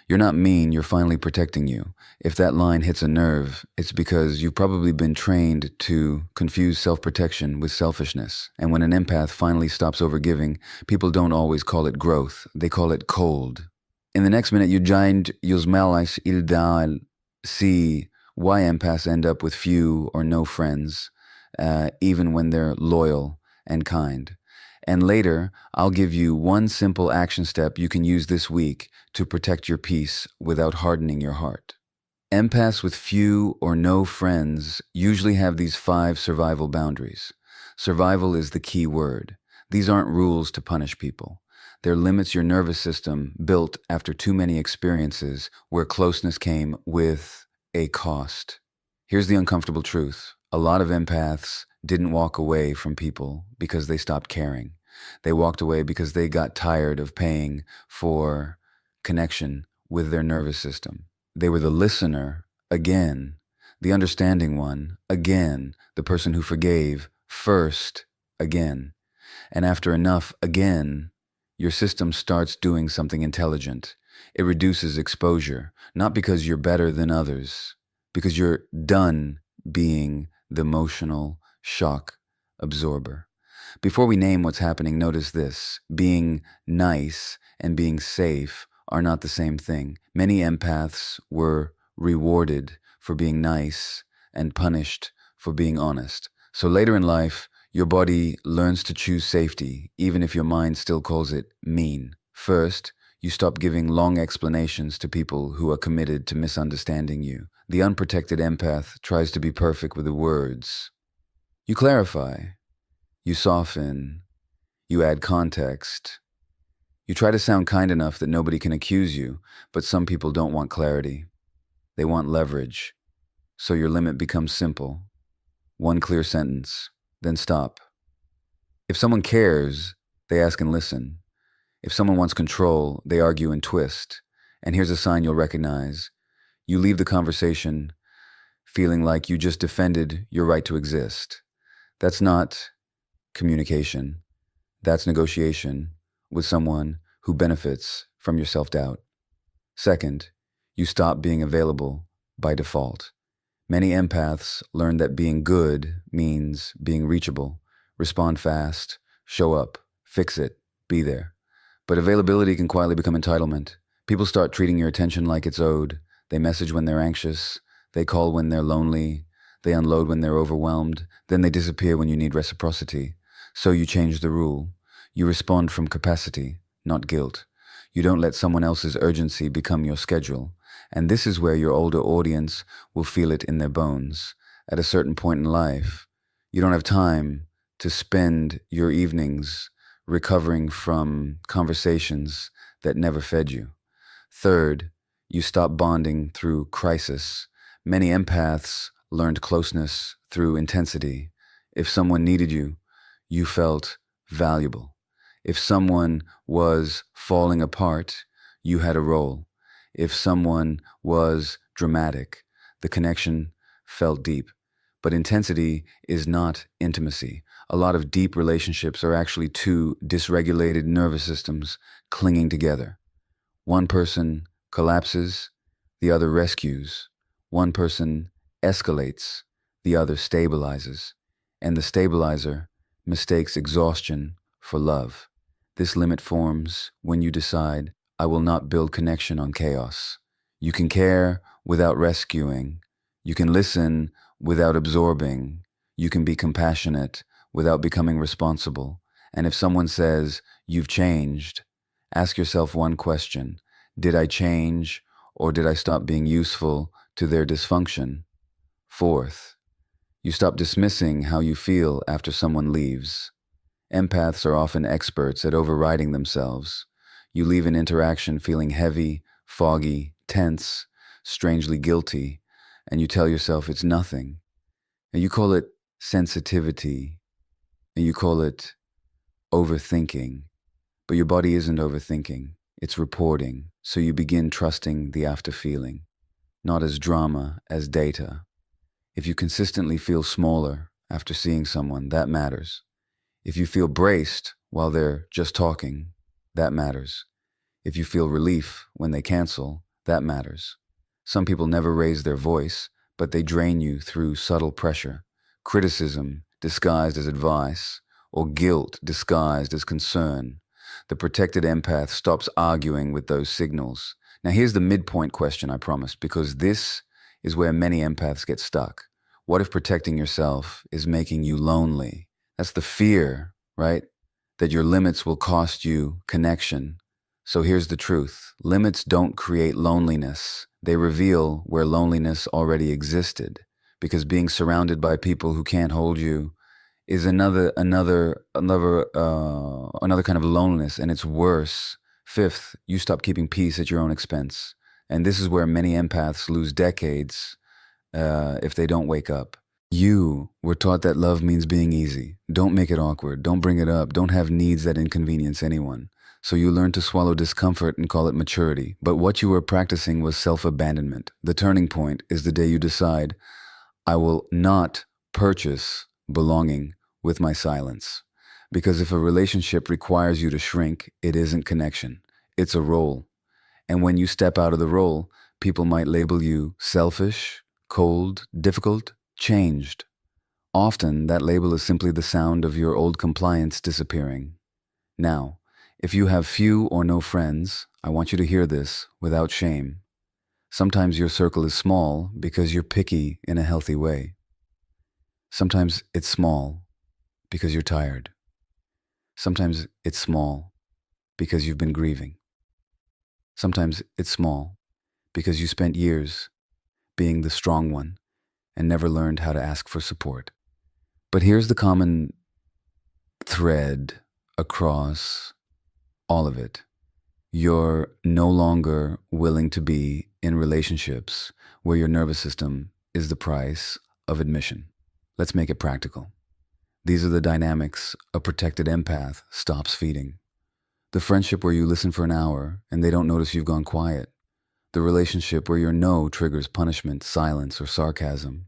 You're not mean, you're finally protecting you. If that line hits a nerve, it's because you've probably been trained to confuse self-protection with selfishness. And when an empath finally stops overgiving, people don't always call it growth, they call it cold. In the next minute, you giant yosmelas ildal see why empaths end up with few or no friends, even when they're loyal and kind. And later, I'll give you one simple action step you can use this week to protect your peace without hardening your heart. Empaths with few or no friends usually have these 5 survival boundaries. Survival is the key word. These aren't rules to punish people. They're limits your nervous system built after too many experiences where closeness came with a cost. Here's the uncomfortable truth. A lot of empaths didn't walk away from people because they stopped caring. They walked away because they got tired of paying for connection with their nervous system. They were the listener again, the understanding one again, the person who forgave first again. And after enough again, your system starts doing something intelligent. It reduces exposure, not because you're better than others, because you're done being the emotional shock absorber. Before we name what's happening, notice this. Being nice and being safe are not the same thing. Many empaths were rewarded for being nice and punished for being honest. So later in life, your body learns to choose safety, even if your mind still calls it mean. First, you stop giving long explanations to people who are committed to misunderstanding you. The unprotected empath tries to be perfect with the words. You clarify, you soften, you add context. You try to sound kind enough that nobody can accuse you, but some people don't want clarity. They want leverage. So your limit becomes simple. One clear sentence, then stop. If someone cares, they ask and listen. If someone wants control, they argue and twist. And here's a sign you'll recognize. You leave the conversation feeling like you just defended your right to exist. That's not communication. That's negotiation with someone who benefits from your self-doubt. Second, you stop being available by default. Many empaths learn that being good means being reachable. Respond fast, show up, fix it, be there. But availability can quietly become entitlement. People start treating your attention like it's owed. They message when they're anxious. They call when they're lonely. They unload when they're overwhelmed. Then they disappear when you need reciprocity. So you change the rule. You respond from capacity, not guilt. You don't let someone else's urgency become your schedule. And this is where your older audience will feel it in their bones. At a certain point in life, you don't have time to spend your evenings recovering from conversations that never fed you. Third, you stop bonding through crisis. Many empaths learned closeness through intensity. If someone needed you, you felt valuable. If someone was falling apart, you had a role. If someone was dramatic, the connection felt deep. But intensity is not intimacy. A lot of deep relationships are actually two dysregulated nervous systems clinging together. One person collapses, the other rescues. One person escalates, the other stabilizes. And the stabilizer mistakes exhaustion for love. This limit forms when you decide, I will not build connection on chaos. You can care without rescuing. You can listen without absorbing. You can be compassionate without becoming responsible. And if someone says, you've changed, ask yourself one question. Did I change, or did I stop being useful to their dysfunction? Fourth, you stop dismissing how you feel after someone leaves. Empaths are often experts at overriding themselves. You leave an interaction feeling heavy, foggy, tense, strangely guilty, and you tell yourself it's nothing. And you call it sensitivity, and you call it overthinking. But your body isn't overthinking, it's reporting. So you begin trusting the after feeling, not as drama, as data. If you consistently feel smaller after seeing someone, that matters. If you feel braced while they're just talking, that matters. If you feel relief when they cancel, That matters. Some people never raise their voice, but they drain you through subtle pressure, criticism disguised as advice, or guilt disguised as concern. The protected empath stops arguing with those signals. Now, here's the midpoint question, I promise, because this is where many empaths get stuck. What if protecting yourself is making you lonely? That's the fear, right? That your limits will cost you connection. So here's the truth. Limits don't create loneliness. They reveal where loneliness already existed. Because being surrounded by people who can't hold you is another kind of loneliness, and it's worse. Fifth, you stop keeping peace at your own expense. And this is where many empaths lose decades if they don't wake up. You were taught that love means being easy. Don't make it awkward. Don't bring it up. Don't have needs that inconvenience anyone. So you learn to swallow discomfort and call it maturity. But what you were practicing was self-abandonment. The turning point is the day you decide, I will not purchase belonging with my silence. Because if a relationship requires you to shrink, it isn't connection. It's a role. And when you step out of the role, people might label you selfish, cold, difficult, changed. Often, that label is simply the sound of your old compliance disappearing. Now, if you have few or no friends, I want you to hear this without shame. Sometimes your circle is small because you're picky in a healthy way. Sometimes it's small because you're tired. Sometimes it's small because you've been grieving. Sometimes it's small because you spent years being the strong one and never learned how to ask for support. But here's the common thread across all of it. You're no longer willing to be in relationships where your nervous system is the price of admission. Let's make it practical. These are the dynamics a protected empath stops feeding. The friendship where you listen for an hour and they don't notice you've gone quiet. The relationship where your no triggers punishment, silence, or sarcasm.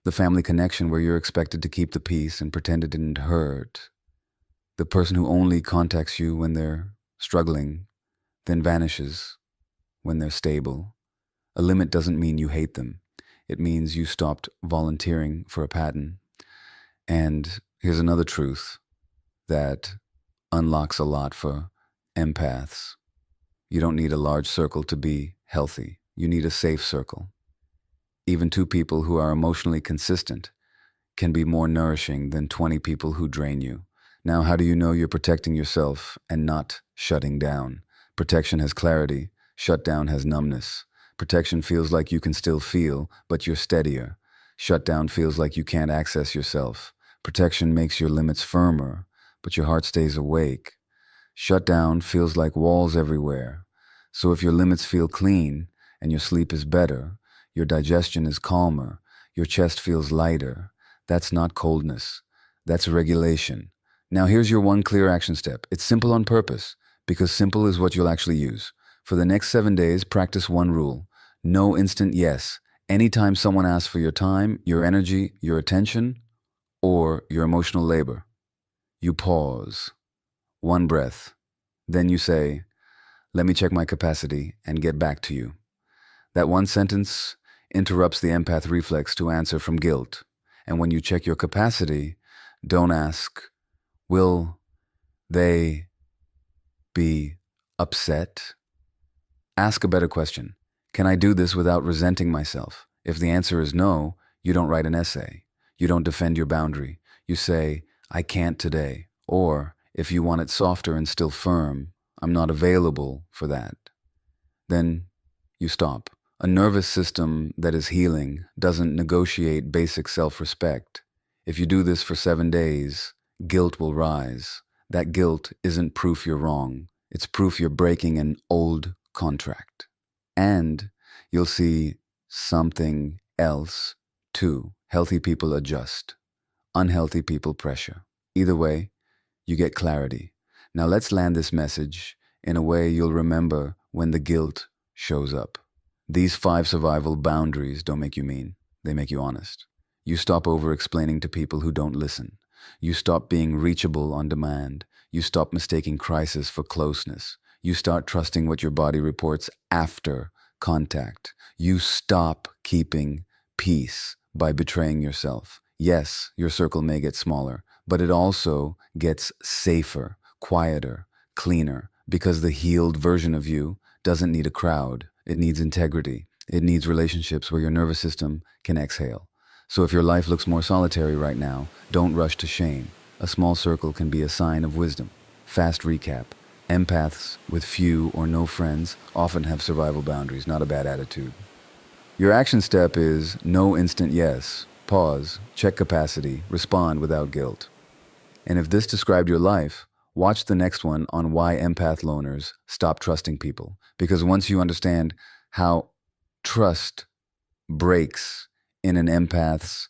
The family connection where you're expected to keep the peace and pretend it didn't hurt. The person who only contacts you when they're struggling, then vanishes when they're stable. A limit doesn't mean you hate them. It means you stopped volunteering for a pattern. And here's another truth that unlocks a lot for empaths. You don't need a large circle to be healthy. You need a safe circle. Even two people who are emotionally consistent can be more nourishing than 20 people who drain you. Now, how do you know you're protecting yourself and not shutting down? Protection has clarity. Shutdown has numbness. Protection feels like you can still feel, but you're steadier. Shutdown feels like you can't access yourself. Protection makes your limits firmer, but your heart stays awake. Shutdown feels like walls everywhere. So if your limits feel clean and your sleep is better, your digestion is calmer, your chest feels lighter, that's not coldness. That's regulation. Now here's your one clear action step. It's simple on purpose, because simple is what you'll actually use. For the next 7 days, practice one rule. No instant yes. Anytime someone asks for your time, your energy, your attention, or your emotional labor, you pause. One breath. Then you say, let me check my capacity and get back to you. That one sentence interrupts the empath reflex to answer from guilt. And when you check your capacity, don't ask, will they be upset? Ask a better question. Can I do this without resenting myself? If the answer is no, you don't write an essay. You don't defend your boundary. You say, I can't today. Or, if you want it softer and still firm, I'm not available for that. Then you stop. A nervous system that is healing doesn't negotiate basic self-respect. If you do this for 7 days, guilt will rise. That guilt isn't proof you're wrong. It's proof you're breaking an old contract. And you'll see something else too. Healthy people adjust. Unhealthy people pressure. Either way, you get clarity. Now let's land this message in a way you'll remember when the guilt shows up. These 5 survival boundaries don't make you mean. They make you honest. You stop over-explaining to people who don't listen. You stop being reachable on demand. You stop mistaking crisis for closeness. You start trusting what your body reports after contact. You stop keeping peace by betraying yourself. Yes, your circle may get smaller, but it also gets safer, quieter, cleaner, because the healed version of you doesn't need a crowd. It needs integrity. It needs relationships where your nervous system can exhale. So if your life looks more solitary right now, don't rush to shame. A small circle can be a sign of wisdom. Fast recap. Empaths with few or no friends often have survival boundaries, not a bad attitude. Your action step is no instant yes. Pause, check capacity, respond without guilt. And if this described your life, watch the next one on why empath loners stop trusting people. Because once you understand how trust breaks in an empath's